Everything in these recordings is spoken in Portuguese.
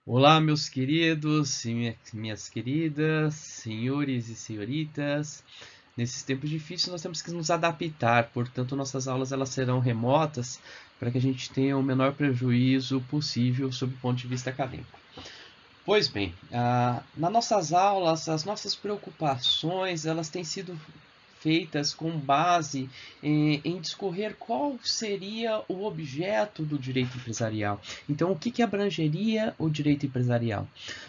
Olá, meus queridos e minhas queridas, senhores e senhoritas. Nesses tempos difíceis, nós temos que nos adaptar, portanto, nossas aulas elas serão remotas para que a gente tenha o menor prejuízo possível sob o ponto de vista acadêmico. Pois bem, nas nossas aulas, as nossas preocupações elas têm sido feitas com base em discorrer qual seria o objeto do direito empresarial. Então, o que abrangeria o direito empresarial?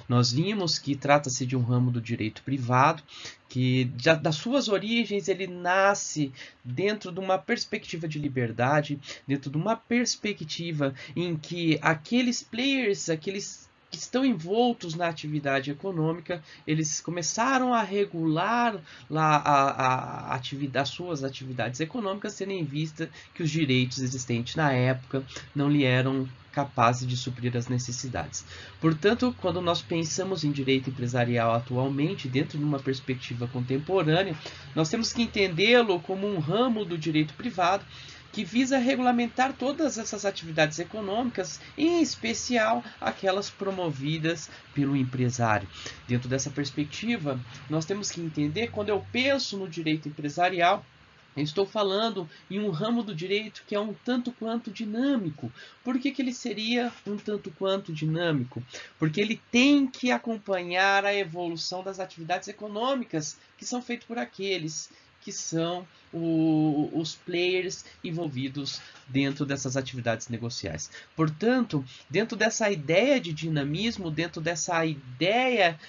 Nós vimos que trata-se de um ramo do direito privado, que das suas origens ele nasce dentro de uma perspectiva de liberdade, dentro de uma perspectiva em que aqueles players, aqueles que estão envoltos na atividade econômica, eles começaram a regular lá as suas atividades econômicas, tendo em vista que os direitos existentes na época não lhe eram capazes de suprir as necessidades. Portanto, quando nós pensamos em direito empresarial atualmente, dentro de uma perspectiva contemporânea, nós temos que entendê-lo como um ramo do direito privado que visa regulamentar todas essas atividades econômicas, em especial aquelas promovidas pelo empresário. Dentro dessa perspectiva, nós temos que entender, quando eu penso no direito empresarial, eu estou falando em um ramo do direito que é um tanto quanto dinâmico. Por que ele seria um tanto quanto dinâmico? Porque ele tem que acompanhar a evolução das atividades econômicas que são feitas por aqueles que são os players envolvidos dentro dessas atividades negociais. Portanto, dentro dessa ideia de dinamismo, dentro dessa ideia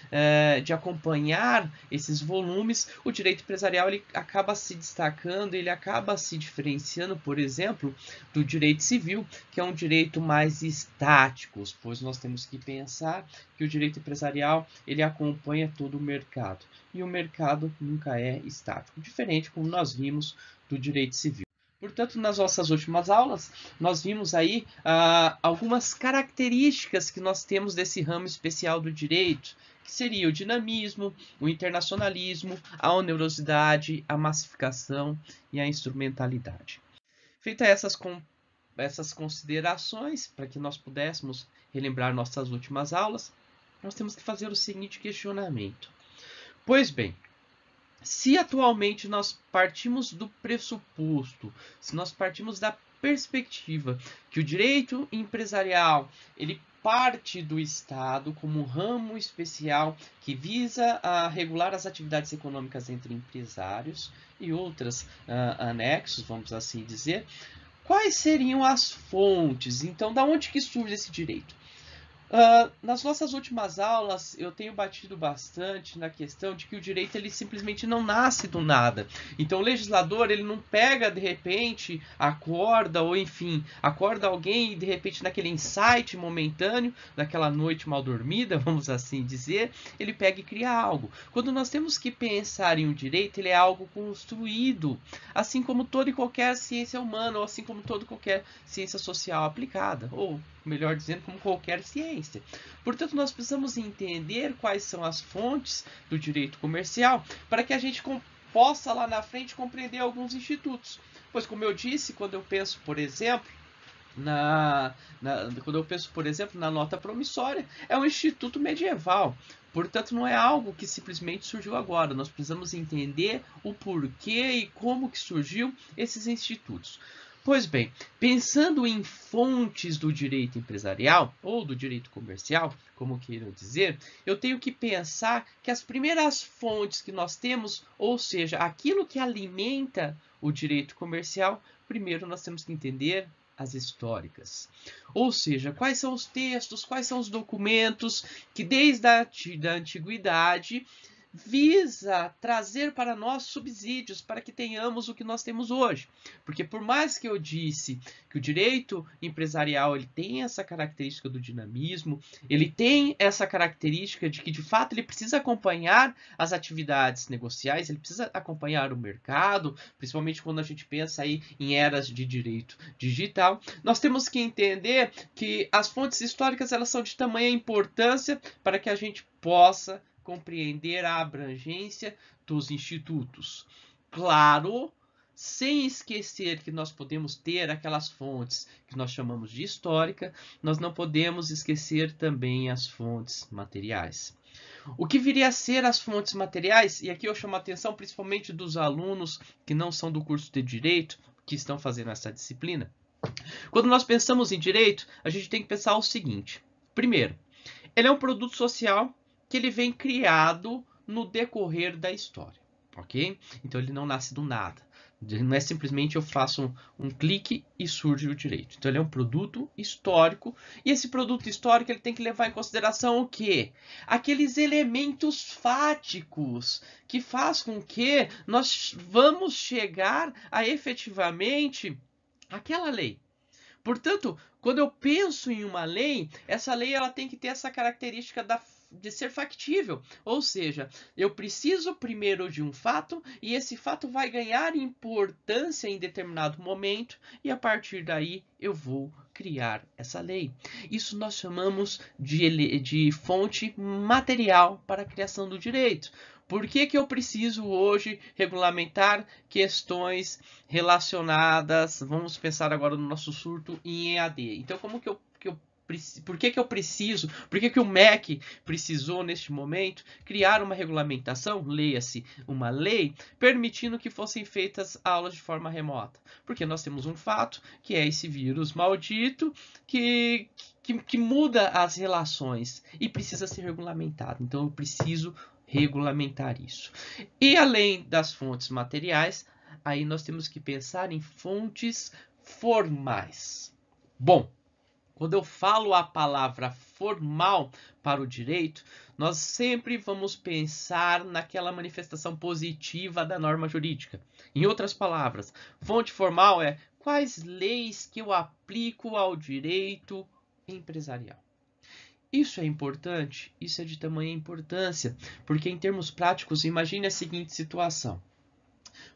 de acompanhar esses volumes, o direito empresarial ele acaba se destacando, ele acaba se diferenciando, por exemplo, do direito civil, que é um direito mais estático, pois nós temos que pensar que o direito empresarial ele acompanha todo o mercado e o mercado nunca é estático, diferente como nós vimos do direito civil. Portanto, nas nossas últimas aulas, nós vimos aí algumas características que nós temos desse ramo especial do direito, que seria o dinamismo, o internacionalismo, a onerosidade, a massificação e a instrumentalidade. Feitas essas considerações, para que nós pudéssemos relembrar nossas últimas aulas, nós temos que fazer o seguinte questionamento. Pois bem, se atualmente nós partimos do pressuposto, se nós partimos da perspectiva que o direito empresarial ele parte do Estado como um ramo especial que visa regular as atividades econômicas entre empresários e outras anexos, vamos assim dizer, quais seriam as fontes? Então, da onde que surge esse direito? Nas nossas últimas aulas, eu tenho batido bastante na questão de que o direito ele simplesmente não nasce do nada. Então, o legislador ele não pega de repente, acorda ou enfim, acorda alguém e de repente naquele insight momentâneo, naquela noite mal dormida, vamos assim dizer, ele pega e cria algo. Quando nós temos que pensar em um direito, ele é algo construído, assim como toda e qualquer ciência humana, ou assim como toda e qualquer ciência social aplicada, ou melhor dizendo, como qualquer ciência. Portanto, nós precisamos entender quais são as fontes do direito comercial para que a gente possa lá na frente compreender alguns institutos. Pois, como eu disse, quando eu penso, por exemplo, quando eu penso, por exemplo, na nota promissória, é um instituto medieval. Portanto, não é algo que simplesmente surgiu agora. Nós precisamos entender o porquê e como que surgiu esses institutos. Pois bem, pensando em fontes do direito empresarial ou do direito comercial, como queiram dizer, eu tenho que pensar que as primeiras fontes que nós temos, ou seja, aquilo que alimenta o direito comercial, primeiro nós temos que entender as históricas. Ou seja, quais são os textos, quais são os documentos que desde a antiguidade visa trazer para nós subsídios para que tenhamos o que nós temos hoje. Porque por mais que eu disse que o direito empresarial ele tem essa característica do dinamismo, ele tem essa característica de que de fato ele precisa acompanhar as atividades negociais, ele precisa acompanhar o mercado, principalmente quando a gente pensa aí em eras de direito digital. Nós temos que entender que as fontes históricas elas são de tamanha importância para que a gente possa compreender a abrangência dos institutos. Claro sem esquecer que nós podemos ter aquelas fontes que nós chamamos de histórica, nós não podemos esquecer também as fontes materiais. O que viria a ser as fontes materiais, e aqui eu chamo a atenção principalmente dos alunos que não são do curso de Direito, que estão fazendo essa disciplina. Quando nós pensamos em direito, a gente tem que pensar o seguinte. Primeiro, ele é um produto social que ele vem criado no decorrer da história, ok? Então ele não nasce do nada. Não é simplesmente eu faço um clique e surge o direito. Então ele é um produto histórico e esse produto histórico ele tem que levar em consideração o quê? Aqueles elementos fáticos que faz com que nós vamos chegar a efetivamente aquela lei. Portanto, quando eu penso em uma lei, essa lei ela tem que ter essa característica de ser factível. Ou seja, eu preciso primeiro de um fato e esse fato vai ganhar importância em determinado momento e a partir daí eu vou criar essa lei. Isso nós chamamos de fonte material para a criação do direito. Por que eu preciso hoje regulamentar questões relacionadas, vamos pensar agora no nosso surto em EAD. Então, por que eu preciso, por que o MEC precisou, neste momento, criar uma regulamentação, leia-se uma lei, permitindo que fossem feitas aulas de forma remota? Porque nós temos um fato, que é esse vírus maldito, que muda as relações e precisa ser regulamentado. Então, eu preciso regulamentar isso. E além das fontes materiais, aí nós temos que pensar em fontes formais. Bom, quando eu falo a palavra formal para o direito, nós sempre vamos pensar naquela manifestação positiva da norma jurídica. Em outras palavras, fonte formal é quais leis que eu aplico ao direito empresarial. Isso é importante, isso é de tamanha importância, porque em termos práticos, imagine a seguinte situação.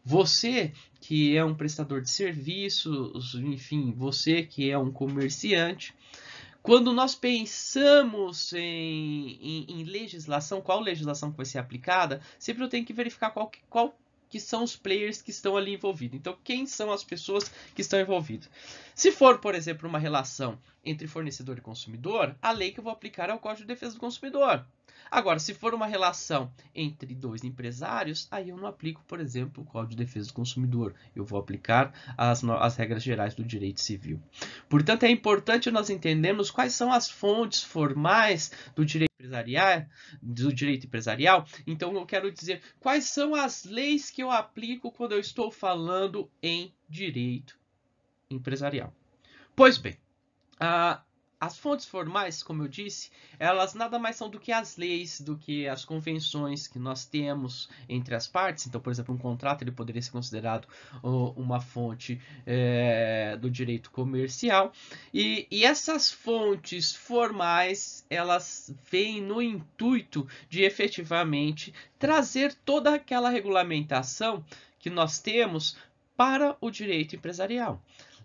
Você que é um prestador de serviços, enfim, você que é um comerciante, quando nós pensamos em legislação, qual legislação que vai ser aplicada, sempre eu tenho que verificar qual que são os players que estão ali envolvidos. Então, quem são as pessoas que estão envolvidas? Se for, por exemplo, uma relação entre fornecedor e consumidor, a lei que eu vou aplicar é o Código de Defesa do Consumidor. Agora, se for uma relação entre dois empresários, aí eu não aplico, por exemplo, o Código de Defesa do Consumidor. Eu vou aplicar as regras gerais do direito civil. Portanto, é importante nós entendermos quais são as fontes formais do direito empresarial. Então, eu quero dizer quais são as leis que eu aplico quando eu estou falando em direito empresarial. Pois bem, as fontes formais, como eu disse, elas nada mais são do que as leis, do que as convenções que nós temos entre as partes. Então, por exemplo, um contrato ele poderia ser considerado uma fonte do direito comercial. E essas fontes formais, elas vêm no intuito de efetivamente trazer toda aquela regulamentação que nós temos para o direito empresarial.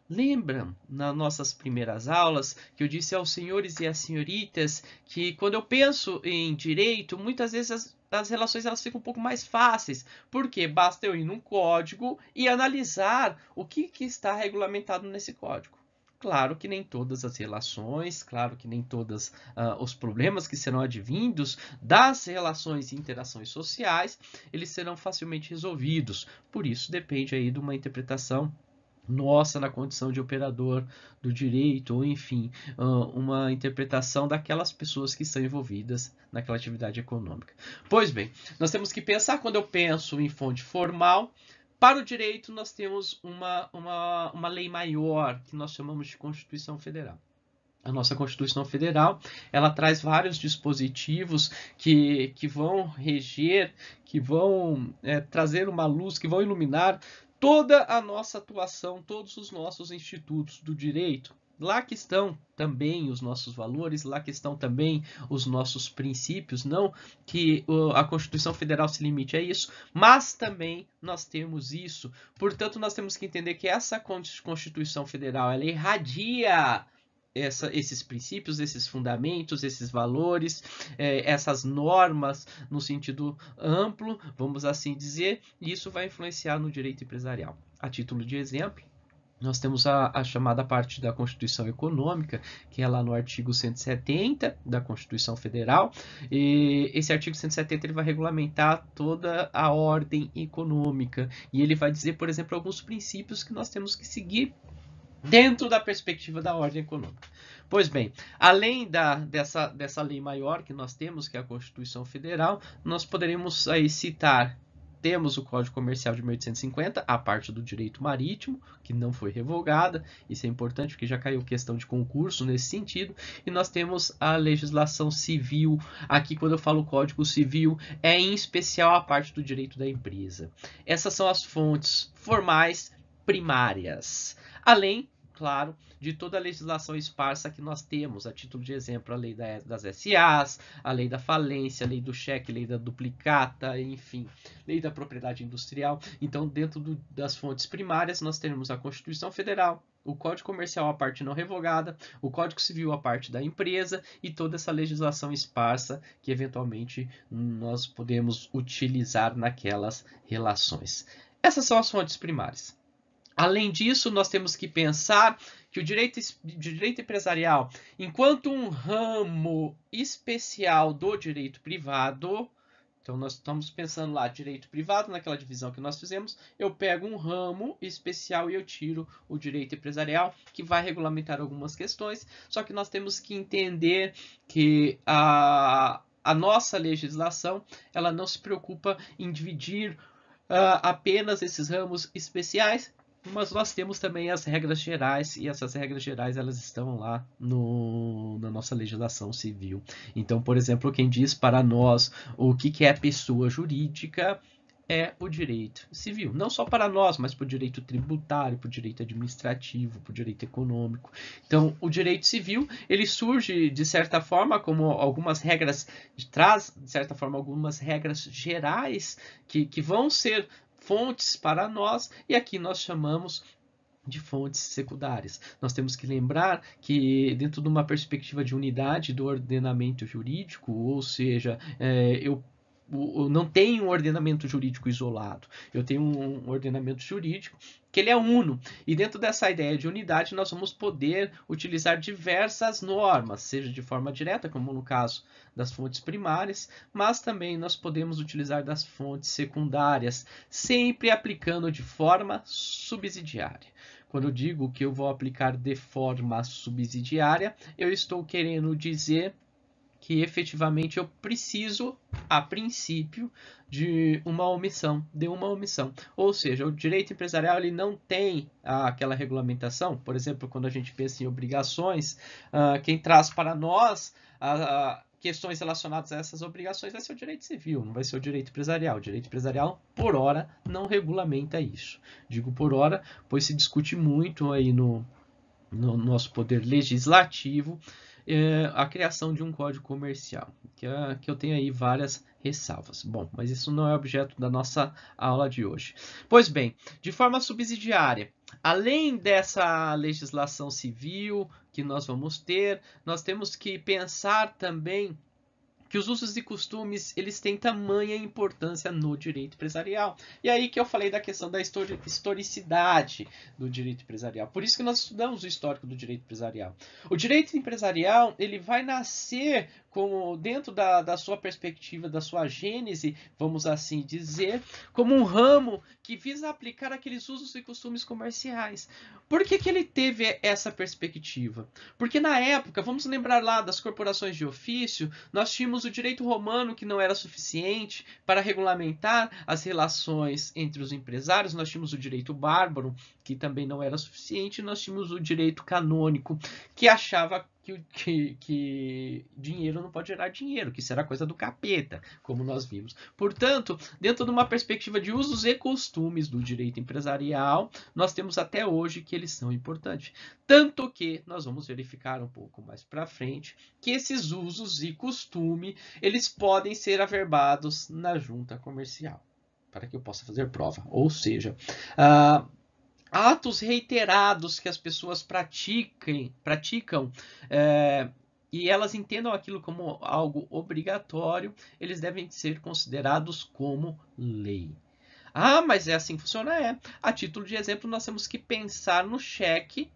Lembram, nas nossas primeiras aulas, que eu disse aos senhores e às senhoritas que quando eu penso em direito, muitas vezes as relações elas ficam um pouco mais fáceis, porque basta eu ir num código e analisar o que está regulamentado nesse código. Claro que nem todas as relações, claro que nem todos os problemas que serão advindos das relações e interações sociais, eles serão facilmente resolvidos. Por isso depende aí de uma interpretação nossa na condição de operador do direito, ou enfim, uma interpretação daquelas pessoas que estão envolvidas naquela atividade econômica. Pois bem, nós temos que pensar, quando eu penso em fonte formal, para o direito nós temos uma lei maior, que nós chamamos de Constituição Federal. A nossa Constituição Federal, ela traz vários dispositivos que vão reger, que vão trazer uma luz, que vão iluminar toda a nossa atuação, todos os nossos institutos do direito. Lá que estão também os nossos valores, lá que estão também os nossos princípios, não que a Constituição Federal se limite a isso, mas também nós temos isso. Portanto, nós temos que entender que essa Constituição Federal, ela irradia esses princípios, esses fundamentos, esses valores, essas normas no sentido amplo, vamos assim dizer, e isso vai influenciar no direito empresarial. A título de exemplo, nós temos a chamada parte da Constituição Econômica, que é lá no artigo 170 da Constituição Federal. E esse artigo 170 ele vai regulamentar toda a ordem econômica. E ele vai dizer, por exemplo, alguns princípios que nós temos que seguir dentro da perspectiva da ordem econômica. Pois bem, além dessa lei maior que nós temos, que é a Constituição Federal, nós poderemos aí citar. Temos o Código Comercial de 1850, a parte do direito marítimo, que não foi revogada. Isso é importante porque já caiu questão de concurso nesse sentido. E nós temos a legislação civil. Aqui, quando eu falo Código Civil, é em especial a parte do direito da empresa. Essas são as fontes formais primárias. Além, claro, de toda a legislação esparsa que nós temos, a título de exemplo, a lei das SAs, a lei da falência, a lei do cheque, a lei da duplicata, enfim, lei da propriedade industrial. Então, dentro das fontes primárias, nós temos a Constituição Federal, o Código Comercial, a parte não revogada, o Código Civil, a parte da empresa, e toda essa legislação esparsa que, eventualmente, nós podemos utilizar naquelas relações. Essas são as fontes primárias. Além disso, nós temos que pensar que o direito empresarial, enquanto um ramo especial do direito privado, então nós estamos pensando lá, direito privado, naquela divisão que nós fizemos, eu pego um ramo especial e eu tiro o direito empresarial, que vai regulamentar algumas questões, só que nós temos que entender que a nossa legislação, ela não se preocupa em dividir apenas esses ramos especiais, mas nós temos também as regras gerais, e essas regras gerais elas estão lá na nossa legislação civil. Então, por exemplo, quem diz para nós o que é pessoa jurídica é o direito civil. Não só para nós, mas para o direito tributário, para o direito administrativo, para o direito econômico. Então, o direito civil, ele surge, de certa forma, como algumas regras, traz, de certa forma, algumas regras gerais que vão ser fontes para nós, e aqui nós chamamos de fontes secundárias. Nós temos que lembrar que, dentro de uma perspectiva de unidade do ordenamento jurídico, ou seja, eu não tenho um ordenamento jurídico isolado, eu tenho um ordenamento jurídico que ele é uno, e dentro dessa ideia de unidade nós vamos poder utilizar diversas normas, seja de forma direta, como no caso das fontes primárias, mas também nós podemos utilizar das fontes secundárias, sempre aplicando de forma subsidiária. Quando eu digo que eu vou aplicar de forma subsidiária, eu estou querendo dizer que efetivamente eu preciso, a princípio, de uma omissão. Ou seja, o direito empresarial ele não tem aquela regulamentação. Por exemplo, quando a gente pensa em obrigações, quem traz para nós questões relacionadas a essas obrigações vai ser o direito civil, não vai ser o direito empresarial. O direito empresarial, por hora, não regulamenta isso. Digo por hora, pois se discute muito aí no nosso poder legislativo a criação de um código comercial, que eu tenho aí várias ressalvas. Bom, mas isso não é objeto da nossa aula de hoje. Pois bem, de forma subsidiária, além dessa legislação civil que nós vamos ter, nós temos que pensar também que os usos e costumes eles têm tamanha importância no direito empresarial. E aí que eu falei da questão da historicidade do direito empresarial. Por isso que nós estudamos o histórico do direito empresarial. O direito empresarial ele vai nascer como dentro da sua perspectiva, da sua gênese, vamos assim dizer, como um ramo que visa aplicar aqueles usos e costumes comerciais. Por que ele teve essa perspectiva? Porque na época, vamos lembrar lá das corporações de ofício, nós tínhamos o direito romano que não era suficiente para regulamentar as relações entre os empresários, nós tínhamos o direito bárbaro, que também não era suficiente, e nós tínhamos o direito canônico, que achava que dinheiro não pode gerar dinheiro, que isso era coisa do capeta, como nós vimos. Portanto, dentro de uma perspectiva de usos e costumes do direito empresarial, nós temos até hoje que eles são importantes. Tanto que nós vamos verificar um pouco mais para frente que esses usos e costumes, eles podem ser averbados na junta comercial, para que eu possa fazer prova. Ou seja, atos reiterados que as pessoas praticam e elas entendam aquilo como algo obrigatório, eles devem ser considerados como lei. Ah, mas é assim que funciona? É. A título de exemplo, nós temos que pensar no cheque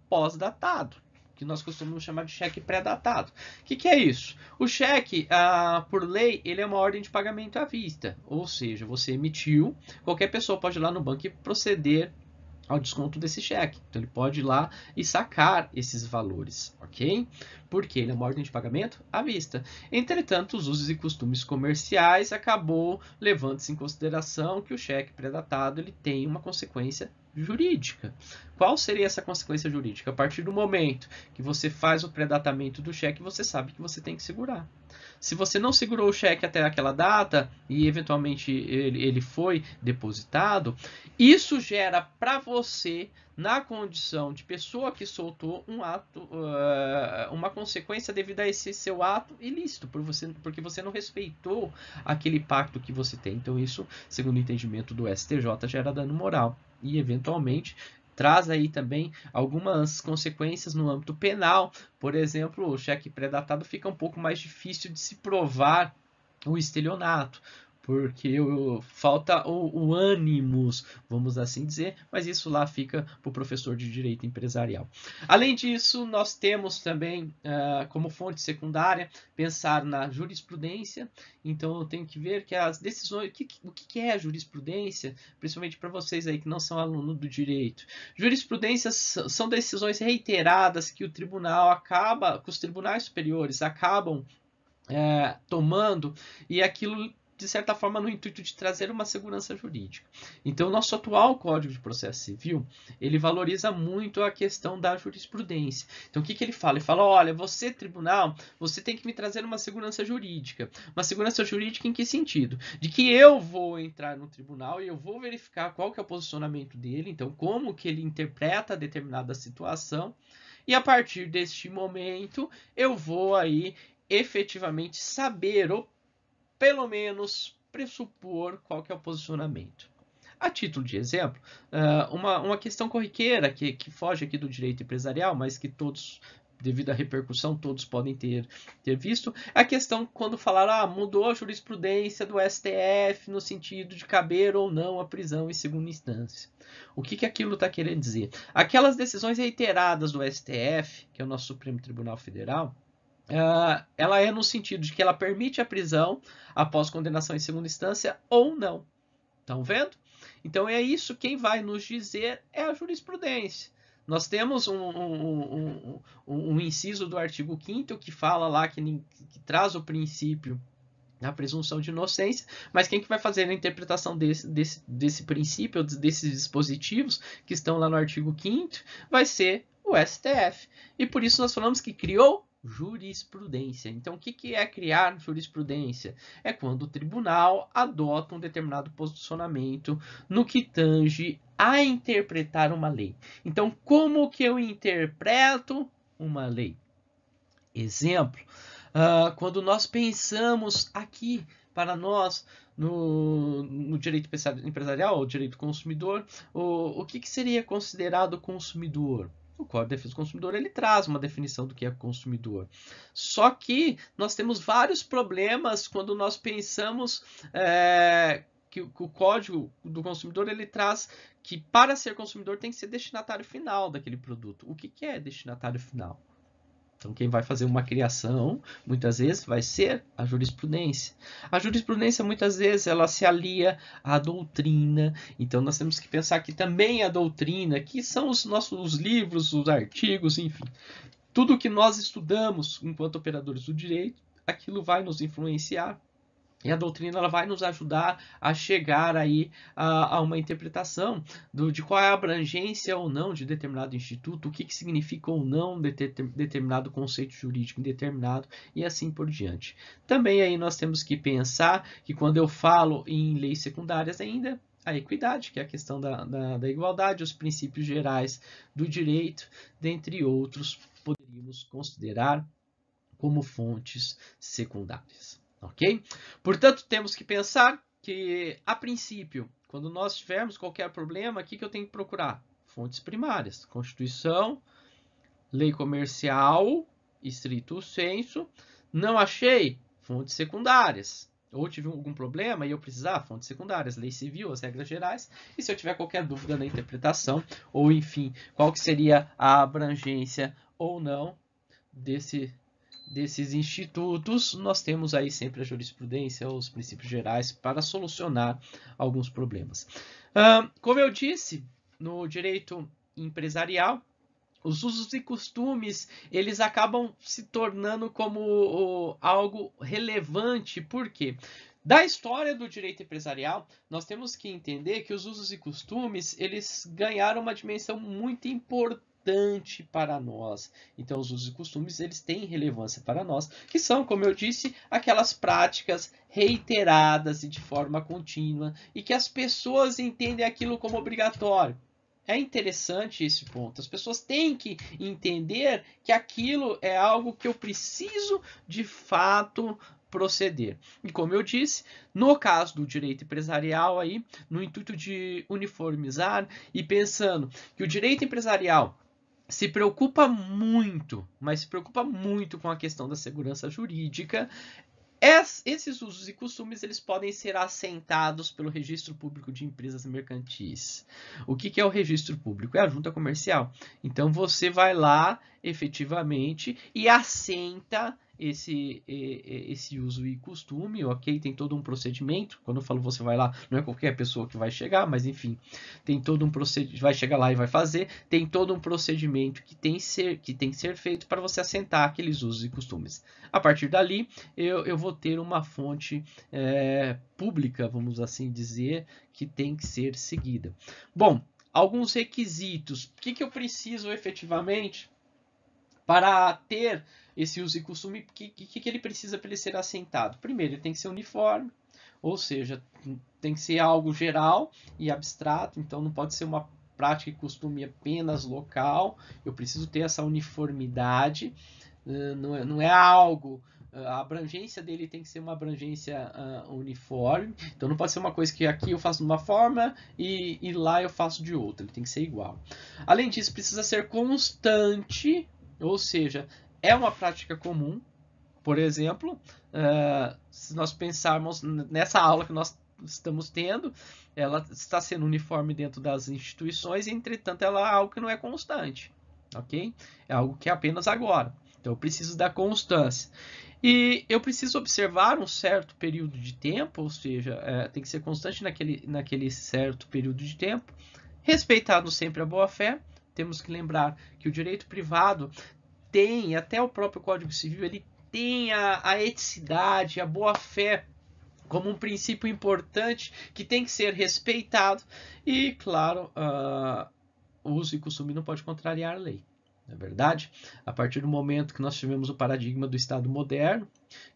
pós-datado, que nós costumamos chamar de cheque pré-datado. O que é isso? O cheque, por lei, ele é uma ordem de pagamento à vista, ou seja, você emitiu, qualquer pessoa pode ir lá no banco e proceder ao desconto desse cheque. Então ele pode ir lá e sacar esses valores, ok? Porque ele é uma ordem de pagamento à vista. Entretanto, os usos e costumes comerciais acabou levando-se em consideração que o cheque pré-datado ele tem uma consequência jurídica. Qual seria essa consequência jurídica? A partir do momento que você faz o pré-datamento do cheque, você sabe que você tem que segurar. Se você não segurou o cheque até aquela data e eventualmente ele foi depositado, isso gera para você, na condição de pessoa que soltou um ato, uma consequência devido a esse seu ato ilícito, porque você não respeitou aquele pacto que você tem. Então isso, segundo o entendimento do STJ, gera dano moral e eventualmente traz aí também algumas consequências no âmbito penal. Por exemplo, o cheque pré-datado fica um pouco mais difícil de se provar o estelionato, porque falta o ânimos, vamos assim dizer, mas isso lá fica para o professor de direito empresarial. Além disso, nós temos também, como fonte secundária, pensar na jurisprudência. Então, eu tenho que ver que as decisões, o que é a jurisprudência, principalmente para vocês aí que não são alunos do direito. Jurisprudências são decisões reiteradas que o tribunal acaba, que os tribunais superiores acabam tomando, e aquilo de certa forma no intuito de trazer uma segurança jurídica. Então, o nosso atual Código de Processo Civil, ele valoriza muito a questão da jurisprudência. Então, o que ele fala? Ele fala, olha, você, tribunal, você tem que me trazer uma segurança jurídica. Uma segurança jurídica em que sentido? De que eu vou entrar no tribunal e eu vou verificar qual que é o posicionamento dele, então, como que ele interpreta determinada situação, e a partir deste momento, eu vou aí efetivamente saber, ou pelo menos pressupor, qual que é o posicionamento. A título de exemplo, uma questão corriqueira que foge aqui do direito empresarial, mas que todos, devido à repercussão, todos podem ter visto, é a questão quando falaram, mudou a jurisprudência do STF no sentido de caber ou não a prisão em segunda instância. O que aquilo está querendo dizer? Aquelas decisões reiteradas do STF, que é o nosso Supremo Tribunal Federal, ela é no sentido de que ela permite a prisão após condenação em segunda instância ou não. Estão vendo? Então é isso, quem vai nos dizer é a jurisprudência. Nós temos um inciso do artigo 5º que fala lá, que traz o princípio da presunção de inocência, mas quem que vai fazer a interpretação desse princípio, desses dispositivos que estão lá no artigo 5º, vai ser o STF. E por isso nós falamos que criou jurisprudência. Então, o que é criar jurisprudência? É quando o tribunal adota um determinado posicionamento no que tange a interpretar uma lei. Então, como que eu interpreto uma lei? Exemplo, quando nós pensamos aqui, para nós, no direito empresarial, ou direito consumidor, o que seria considerado consumidor? O Código de Defesa do Consumidor ele traz uma definição do que é consumidor. Só que nós temos vários problemas quando nós pensamos que o Código do Consumidor ele traz que para ser consumidor tem que ser destinatário final daquele produto. O que é destinatário final? Então, quem vai fazer uma criação, muitas vezes, vai ser a jurisprudência. A jurisprudência, muitas vezes, ela se alia à doutrina. Então, nós temos que pensar que também a doutrina, que são os nossos livros, os artigos, enfim. Tudo que nós estudamos enquanto operadores do direito, aquilo vai nos influenciar. E a doutrina ela vai nos ajudar a chegar aí a uma interpretação de qual é a abrangência ou não de determinado instituto, o que significa ou não determinado conceito jurídico indeterminado e assim por diante. Também aí nós temos que pensar que quando eu falo em leis secundárias ainda, a equidade, que é a questão da igualdade, os princípios gerais do direito, dentre outros, poderíamos considerar como fontes secundárias. Ok? Portanto, temos que pensar que, a princípio, quando nós tivermos qualquer problema, o que eu tenho que procurar? fontes primárias. Constituição, lei comercial, estrito sensu. Não achei? Fontes secundárias. Ou tive algum problema e eu precisar, fontes secundárias, lei civil, as regras gerais. E se eu tiver qualquer dúvida na interpretação, ou enfim, qual que seria a abrangência ou não desses institutos, nós temos aí sempre a jurisprudência, os princípios gerais para solucionar alguns problemas. Como eu disse, no direito empresarial, os usos e costumes, eles acabam se tornando como algo relevante. Por quê? Da história do direito empresarial, nós temos que entender que os usos e costumes, eles ganharam uma dimensão muito importante para nós. Então, os usos e costumes, eles têm relevância para nós, que são, como eu disse, aquelas práticas reiteradas e de forma contínua, e que as pessoas entendem aquilo como obrigatório. É interessante esse ponto. As pessoas têm que entender que aquilo é algo que eu preciso de fato proceder. E como eu disse, no caso do direito empresarial aí, no intuito de uniformizar e pensando que o direito empresarial se preocupa muito, mas se preocupa muito com a questão da segurança jurídica, esses usos e costumes, eles podem ser assentados pelo Registro Público de Empresas Mercantis. O que é o Registro Público? É a junta comercial. Então, você vai lá, efetivamente, e assenta esse uso e costume, ok? Tem todo um procedimento. Quando eu falo você vai lá, não é qualquer pessoa que vai chegar, mas enfim, tem todo um procedimento, vai chegar lá e vai fazer, tem todo um procedimento que tem que ser feito para você assentar aqueles usos e costumes. A partir dali, eu vou ter uma fonte pública, vamos assim dizer, que tem que ser seguida. Bom, alguns requisitos. O que eu preciso efetivamente para ter esse uso e costume? O que ele precisa para ele ser assentado? Primeiro, ele tem que ser uniforme, ou seja, tem que ser algo geral e abstrato, então não pode ser uma prática e costume apenas local. Eu preciso ter essa uniformidade. Não é algo, a abrangência dele tem que ser uma abrangência uniforme, então não pode ser uma coisa que aqui eu faço de uma forma e lá eu faço de outra, ele tem que ser igual. Além disso, precisa ser constante, ou seja, é uma prática comum. Por exemplo, se nós pensarmos nessa aula que nós estamos tendo, ela está sendo uniforme dentro das instituições, entretanto ela é algo que não é constante, ok? É algo que é apenas agora. Então eu preciso da constância. E eu preciso observar um certo período de tempo, ou seja, tem que ser constante naquele certo período de tempo, respeitando sempre a boa-fé. Temos que lembrar que o direito privado tem, até o próprio Código Civil, ele tem a eticidade, a boa-fé como um princípio importante que tem que ser respeitado. E, claro, o uso e costume não pode contrariar a lei. Não é verdade? A partir do momento que nós tivemos o paradigma do Estado moderno,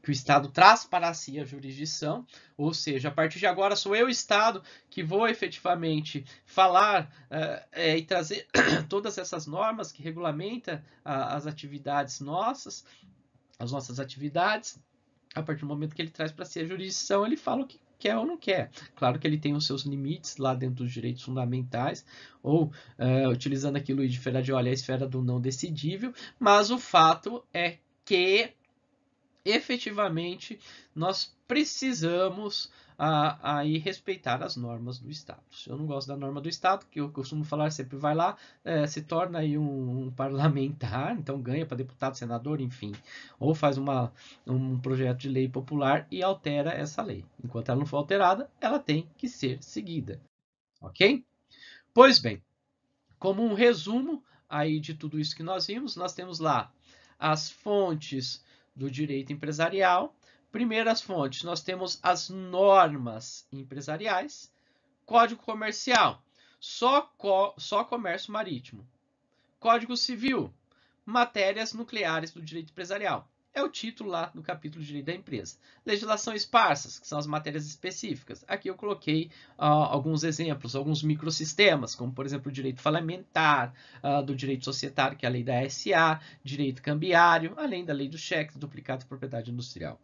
que o Estado traz para si a jurisdição, ou seja, a partir de agora sou eu, Estado, que vou efetivamente falar e trazer todas essas normas que regulamentam as atividades nossas, as nossas atividades. A partir do momento que ele traz para si a jurisdição, ele fala o que quer ou não quer. Claro que ele tem os seus limites lá dentro dos direitos fundamentais, ou utilizando aquilo de Ferreira de Olha, a esfera do não decidível, mas o fato é que efetivamente nós precisamos aí respeitar as normas do Estado. Se eu não gosto da norma do Estado, que eu costumo falar, sempre vai lá, se torna aí um parlamentar, então ganha para deputado, senador, enfim, ou faz um projeto de lei popular e altera essa lei. Enquanto ela não for alterada, ela tem que ser seguida, ok? Pois bem, como um resumo aí de tudo isso que nós vimos, nós temos lá as fontes do direito empresarial. Primeiras fontes, nós temos as normas empresariais, Código Comercial, só comércio marítimo, Código Civil, matérias nucleares do direito empresarial. É o título lá do capítulo de direito da empresa. Legislação esparsas, que são as matérias específicas. Aqui eu coloquei alguns exemplos, alguns microsistemas, como por exemplo o direito falamentar, do direito societário, que é a lei da SA, direito cambiário, além da lei do cheque, duplicado de propriedade industrial.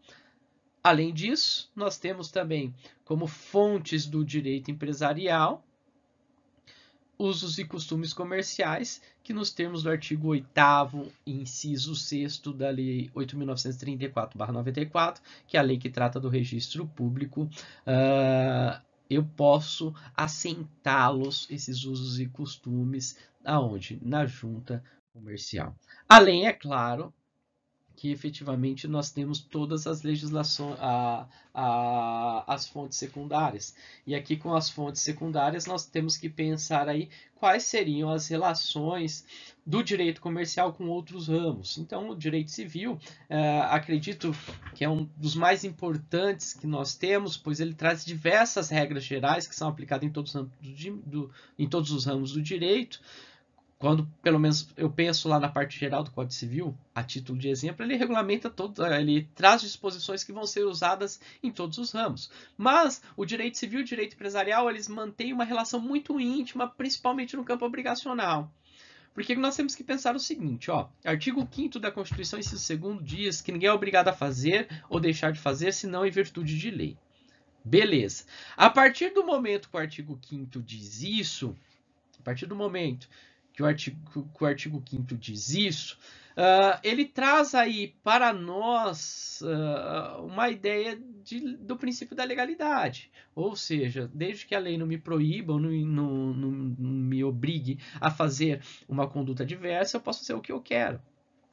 Além disso, nós temos também como fontes do direito empresarial usos e costumes comerciais, que nos termos do artigo 8º, inciso 6º da Lei 8.934/94, que é a lei que trata do registro público, eu posso assentá-los, esses usos e costumes, aonde? Na junta comercial. Além, é claro, que efetivamente nós temos todas as legislações, as fontes secundárias. E aqui com as fontes secundárias nós temos que pensar aí quais seriam as relações do direito comercial com outros ramos. Então, o direito civil, acredito que é um dos mais importantes que nós temos, pois ele traz diversas regras gerais que são aplicadas em todos os ramos do direito. Quando, pelo menos, eu penso lá na parte geral do Código Civil, a título de exemplo, ele regulamenta ele traz disposições que vão ser usadas em todos os ramos. Mas o direito civil e o direito empresarial, eles mantêm uma relação muito íntima, principalmente no campo obrigacional. Porque nós temos que pensar o seguinte, artigo 5º da Constituição, inciso 2º, diz que ninguém é obrigado a fazer ou deixar de fazer, senão em virtude de lei. Beleza. A partir do momento que o artigo 5º diz isso, a partir do momento que o artigo 5º diz isso, ele traz aí para nós uma ideia do princípio da legalidade. Ou seja, desde que a lei não me proíba ou não me obrigue a fazer uma conduta diversa, eu posso fazer o que eu quero.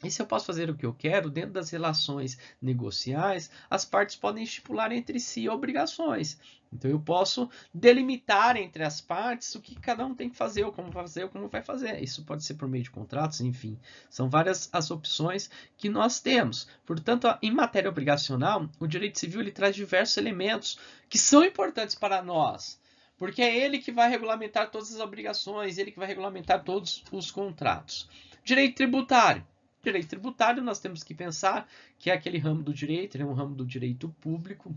E se eu posso fazer o que eu quero, dentro das relações negociais, as partes podem estipular entre si obrigações. Então, eu posso delimitar entre as partes o que cada um tem que fazer, ou como vai fazer. Isso pode ser por meio de contratos, enfim. São várias as opções que nós temos. Portanto, em matéria obrigacional, o direito civil ele traz diversos elementos que são importantes para nós. Porque é ele que vai regulamentar todas as obrigações, ele que vai regulamentar todos os contratos. Direito tributário. Direito tributário, nós temos que pensar que é aquele ramo do direito, ele é um ramo do direito público,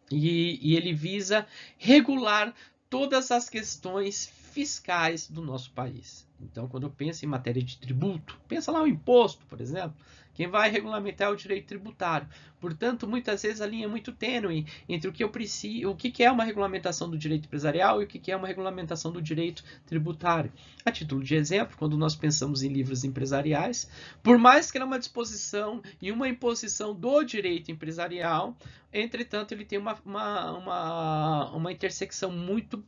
e ele visa regular todas as questões fiscais do nosso país. Então, quando eu penso em matéria de tributo, pensa lá o imposto, por exemplo, quem vai regulamentar é o direito tributário. Portanto, muitas vezes a linha é muito tênue entre o que eu preciso, o que é uma regulamentação do direito empresarial e o que é uma regulamentação do direito tributário. A título de exemplo, quando nós pensamos em livros empresariais, por mais que era uma disposição e uma imposição do direito empresarial, entretanto, ele tem uma intersecção muito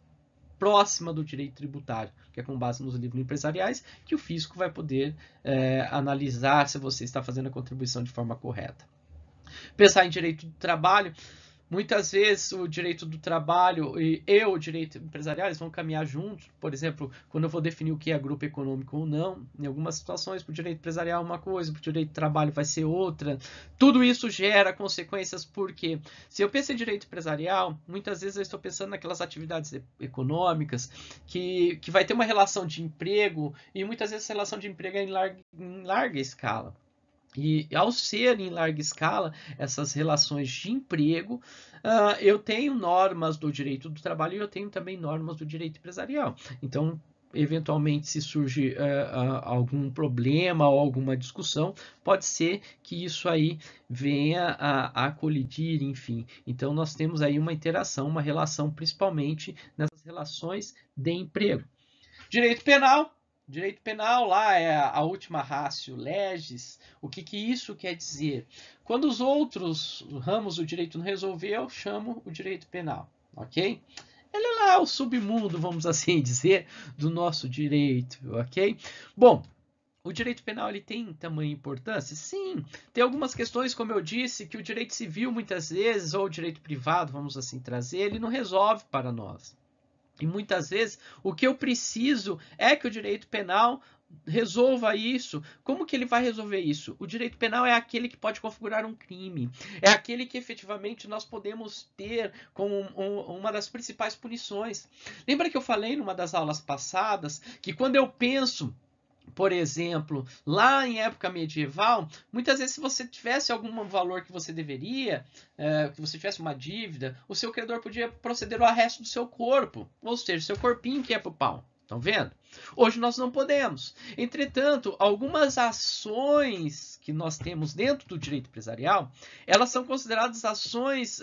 próxima do direito tributário, que é com base nos livros empresariais, que o fisco vai poder analisar se você está fazendo a contribuição de forma correta. Pensar em direito do trabalho, muitas vezes o direito do trabalho e o direito empresarial vão caminhar juntos. Por exemplo, quando eu vou definir o que é grupo econômico ou não, em algumas situações, para o direito empresarial é uma coisa, para o direito do trabalho vai ser outra. Tudo isso gera consequências, porque se eu penso em direito empresarial, muitas vezes eu estou pensando naquelas atividades econômicas que vai ter uma relação de emprego, e muitas vezes essa relação de emprego é em larga escala. E ao ser em larga escala essas relações de emprego, eu tenho normas do direito do trabalho e eu tenho também normas do direito empresarial. Então, eventualmente, se surge algum problema ou alguma discussão, pode ser que isso aí venha a colidir, enfim. Então, nós temos aí uma interação, uma relação, principalmente nessas relações de emprego. Direito penal. Direito penal lá é a última ratio legis. O que isso quer dizer? Quando os outros ramos do direito não resolveu, eu chamo o direito penal, ok? Ele é lá o submundo, vamos assim dizer, do nosso direito, ok? Bom, o direito penal ele tem tamanha importância? Sim, tem algumas questões, como eu disse, que o direito civil muitas vezes, ou o direito privado, vamos assim trazer, ele não resolve para nós. E muitas vezes o que eu preciso é que o direito penal resolva isso. Como que ele vai resolver isso? O direito penal é aquele que pode configurar um crime. É aquele que efetivamente nós podemos ter como uma das principais punições. Lembra que eu falei numa das aulas passadas que quando eu penso, por exemplo, lá em época medieval, muitas vezes se você tivesse algum valor que você deveria, que você tivesse uma dívida, o seu credor podia proceder ao arresto do seu corpo, ou seja, seu corpinho que é pro pau. Estão vendo? Hoje nós não podemos. Entretanto, algumas ações que nós temos dentro do direito empresarial, elas são consideradas ações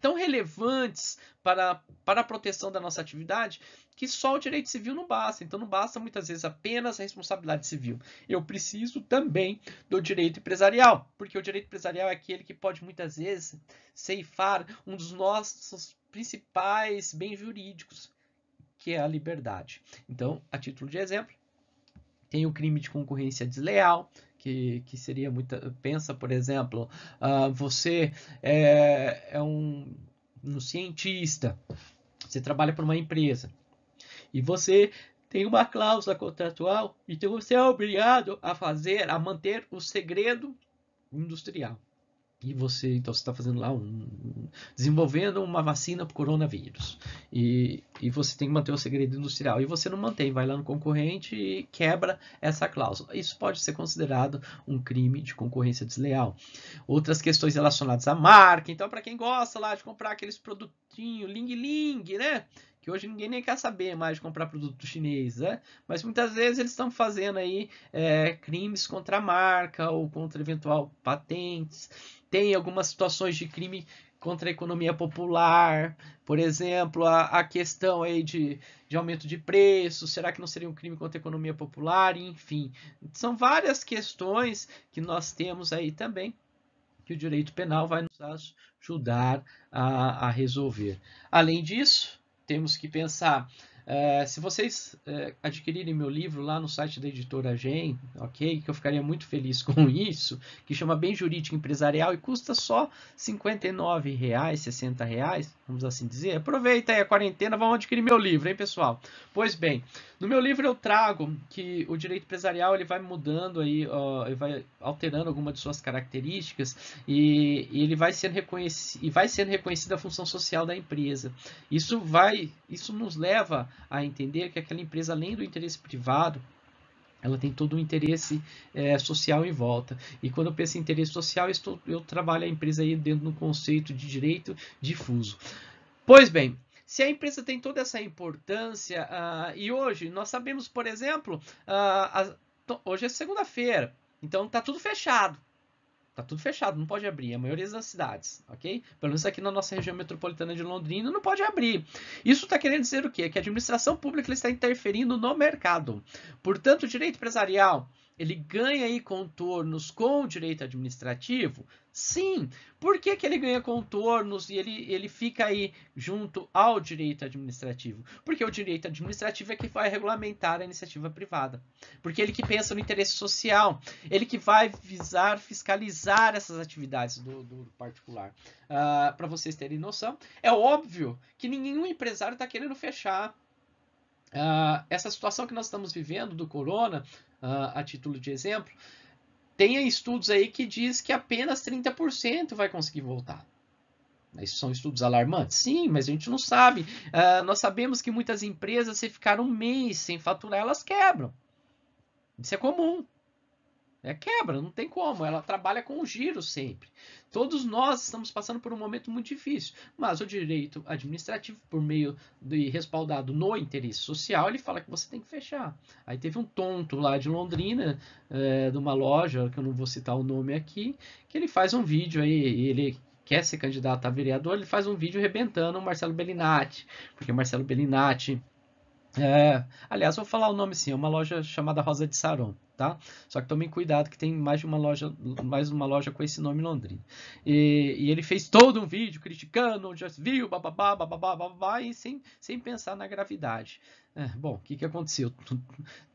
tão relevantes para a proteção da nossa atividade que só o direito civil não basta. Então, não basta muitas vezes apenas a responsabilidade civil. Eu preciso também do direito empresarial, porque o direito empresarial é aquele que pode muitas vezes ceifar um dos nossos principais bens jurídicos, que é a liberdade. Então, a título de exemplo, tem o crime de concorrência desleal, que seria muita... Pensa, por exemplo, você é um cientista, você trabalha para uma empresa, e você tem uma cláusula contratual, então você é obrigado a manter o segredo industrial. E você está fazendo lá desenvolvendo uma vacina para o coronavírus. E você tem que manter o segredo industrial. E você não mantém, vai lá no concorrente e quebra essa cláusula. Isso pode ser considerado um crime de concorrência desleal. Outras questões relacionadas à marca. Então, para quem gosta lá de comprar aqueles produtinhos ling-ling, né? Que hoje ninguém nem quer saber mais de comprar produto chinês, né? Mas muitas vezes eles estão fazendo aí crimes contra a marca ou contra eventual patentes. Tem algumas situações de crime contra a economia popular, por exemplo, a questão aí de aumento de preços, será que não seria um crime contra a economia popular? Enfim, são várias questões que nós temos aí também, que o direito penal vai nos ajudar a resolver. Além disso, temos que pensar, se vocês adquirirem meu livro lá no site da editora Gen, ok? Que eu ficaria muito feliz com isso, que chama Bem Jurídico Empresarial e custa só R$ 59,00, R$ 60,00, vamos assim dizer. Aproveita aí a quarentena, vão adquirir meu livro, hein, pessoal? Pois bem, no meu livro eu trago que o direito empresarial ele vai mudando aí, ele vai alterando algumas de suas características e ele vai sendo reconhecida a função social da empresa. Isso nos leva a entender que aquela empresa, além do interesse privado, ela tem todo um interesse social em volta. E quando eu penso em interesse social, eu trabalho a empresa aí dentro do conceito de direito difuso. Pois bem, se a empresa tem toda essa importância, e hoje nós sabemos, por exemplo, hoje é segunda-feira, então está tudo fechado. Tá tudo fechado, não pode abrir, a maioria das cidades, ok? Pelo menos aqui na nossa região metropolitana de Londrina não pode abrir. Isso está querendo dizer o quê? Que a administração pública está interferindo no mercado. Portanto, o direito empresarial, ele ganha aí contornos com o direito administrativo? Sim. Por que ele ganha contornos e ele fica aí junto ao direito administrativo? Porque o direito administrativo é que vai regulamentar a iniciativa privada. Porque ele que pensa no interesse social, ele que vai visar fiscalizar essas atividades do particular. Para vocês terem noção, é óbvio que nenhum empresário está querendo fechar. Essa situação que nós estamos vivendo do corona, a título de exemplo, tem estudos aí que diz que apenas 30% vai conseguir voltar. Isso são estudos alarmantes? Sim, mas a gente não sabe. Nós sabemos que muitas empresas, se ficar um mês sem faturar, elas quebram. Isso é comum. Quebra, não tem como. Ela trabalha com o giro sempre. Todos nós estamos passando por um momento muito difícil. Mas o direito administrativo, por meio de respaldado no interesse social, ele fala que você tem que fechar. Aí teve um tonto lá de Londrina, de uma loja, que eu não vou citar o nome aqui, que ele faz um vídeo aí, ele quer ser candidato a vereador, ele faz um vídeo arrebentando o Marcelo Bellinati, porque Marcelo Bellinati... aliás, vou falar o nome sim, é uma loja chamada Rosa de Saron, tá? Só que tomem cuidado que tem mais uma loja com esse nome em Londrina. E ele fez todo um vídeo criticando, já viu, bababá, bababá, bababá, e sem pensar na gravidade. Bom, o que aconteceu?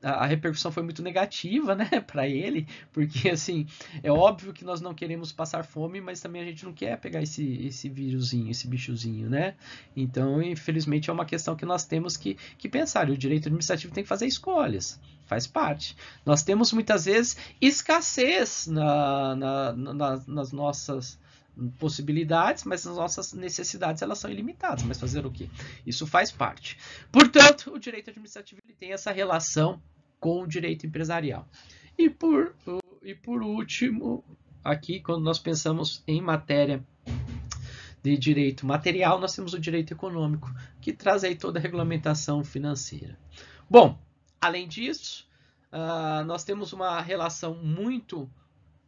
A repercussão foi muito negativa, né, para ele, porque assim, é óbvio que nós não queremos passar fome, mas também a gente não quer pegar esse vírusinho, esse bichozinho, né? Então, infelizmente, é uma questão que nós temos que pensar. O direito administrativo tem que fazer escolhas, faz parte. Nós temos muitas vezes escassez nas nossas possibilidades, mas as nossas necessidades elas são ilimitadas, mas fazer o quê? Isso faz parte. Portanto, o direito administrativo ele tem essa relação com o direito empresarial. E por último, aqui quando nós pensamos em matéria de direito material, nós temos o direito econômico, que traz aí toda a regulamentação financeira. Bom, além disso, nós temos uma relação muito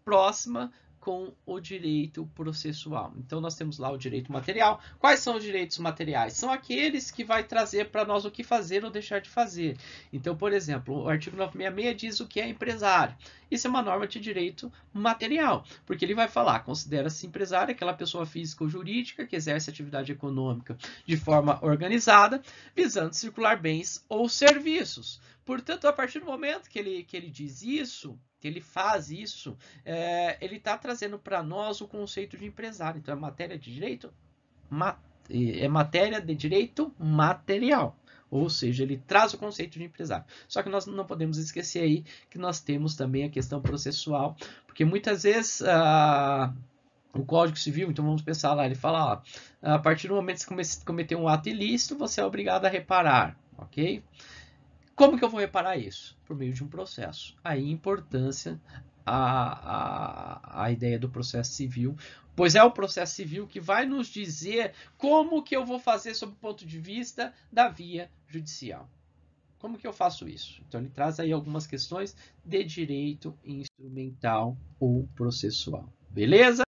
próxima com o direito processual. Então, nós temos lá o direito material. Quais são os direitos materiais? São aqueles que vai trazer para nós o que fazer ou deixar de fazer. Então, por exemplo, o artigo 966 diz o que é empresário. Isso é uma norma de direito material, porque ele vai falar, considera-se empresário aquela pessoa física ou jurídica que exerce atividade econômica de forma organizada, visando circular bens ou serviços. Portanto, a partir do momento que ele diz isso, que ele faz isso, ele está trazendo para nós o conceito de empresário. Então, é matéria de direito material. Ou seja, ele traz o conceito de empresário. Só que nós não podemos esquecer aí que nós temos também a questão processual, porque muitas vezes o Código Civil, então vamos pensar lá, ele fala, a partir do momento que você cometer um ato ilícito, você é obrigado a reparar, ok? Como que eu vou reparar isso? Por meio de um processo. Aí a importância, a ideia do processo civil, pois é o processo civil que vai nos dizer como que eu vou fazer sob o ponto de vista da via judicial. Como que eu faço isso? Então ele traz aí algumas questões de direito instrumental ou processual. Beleza?